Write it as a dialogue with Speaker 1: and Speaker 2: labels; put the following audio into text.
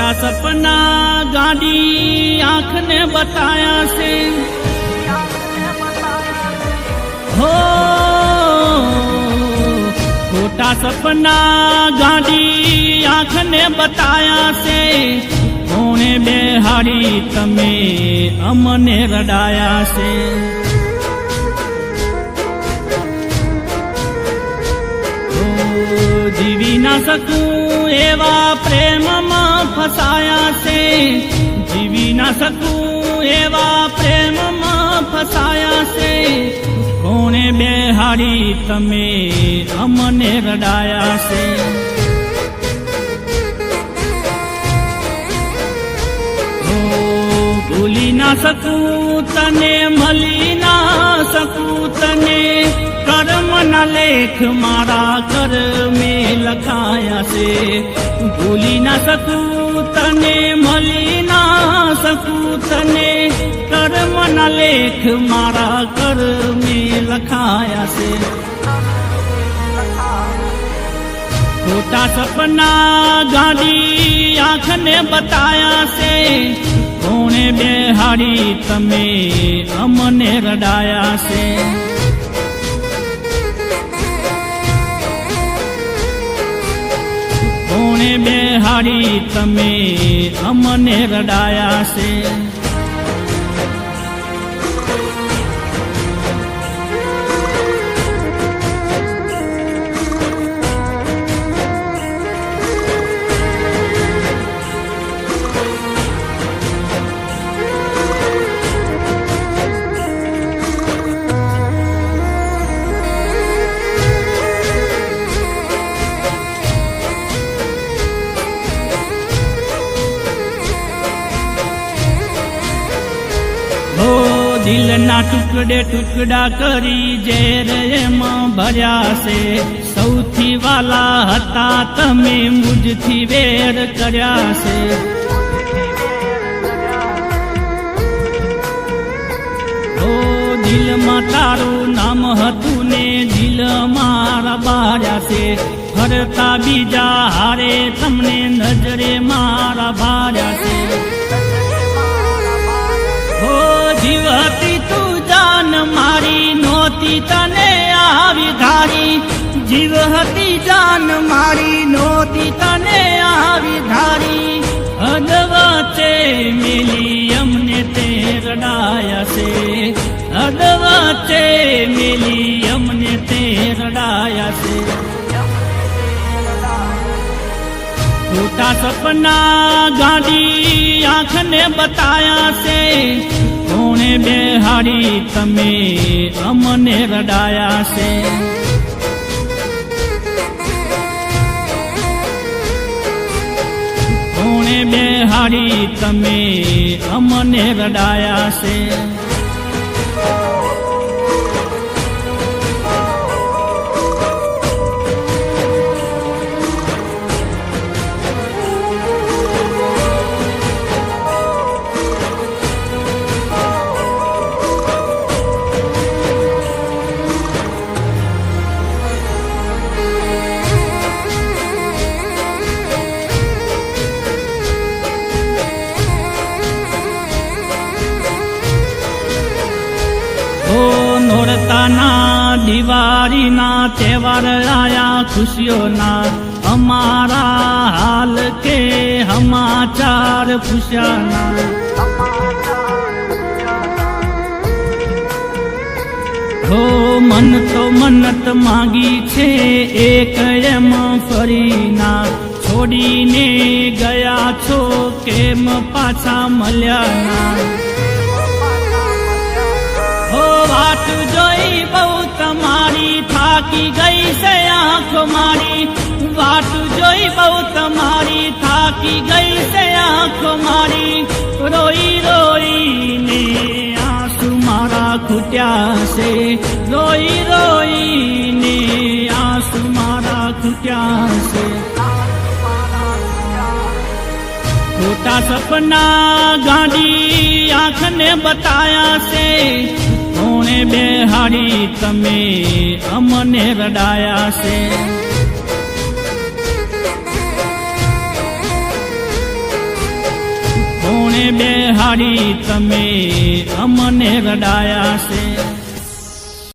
Speaker 1: खोटा सपना गाड़ी आँख ने बताया से हो खोटा सपना गाड़ी आँख ने बताया से कोणे बेहाड़ी तमे अमने रडाया से जीवी ना सकूं एवा प्रेम में फसाया से जीवी ना सकूं एवा प्रेम में फसाया से कोणे बेहाड़ी तमे अमने रडाया से भूली ना सकूं तने मली ना सकूं तने कर्म न लेख मारा कर में लखाया से भूली ना सकूं तने मली ना सकूं तने कर्म न लेख मारा कर में लखाया से खोटा सपना गाड़ी आँख ने बताया से कोणे बेहाड़ी तमे अमने रडाया से कोणे बेहाड़ी तमे अमने रडाया से दिल ना टुकड़े टुकड़ा करी जेर एमां भर्या से सौथी वाला हता तमे मुझथी वेर कर्या से ओ दिल मां तारू नाम हतु ने दिल मारा बार्या से फरता बीजा हारे तमने नजरे मारा भार्या से हो जीवती तू जान मारी नोती तने आवी धारी जीवती जान मारी नोती तने आवी धारी अदवचे मिली अमने ते रडाया से अदवचे मिली अमने ते रडाया से खोटा सपना गाड़ी आँख ने बताया से कोणे बेहाड़ी तमे अमने रडाया से कोणे बेहाड़ी तमे अमने रडाया से नोरताना दिवारी ना त्योहार आया खुशियों ना हमारा हाल के समाचार पूछाना हो मन तो मन्नत मांगी छे एक एम फरीना छोड़ीने गया छो केम पाछा मल्या ना हो वाट जोई बहु तमारी थाकी गई से आँख मारी वाट जोई बहु तमारी थाकी गई से आँख मारी रोई रोई ने आंसू मारा खुट्या से रोई रोई ने आंसू मारा खुट्या से खोटा सपना गाड़ी आँख ने बताया से कोणे बेहाड़ी तमे अमने रडाया से બેહાડી તમે અમને રડાયા છે.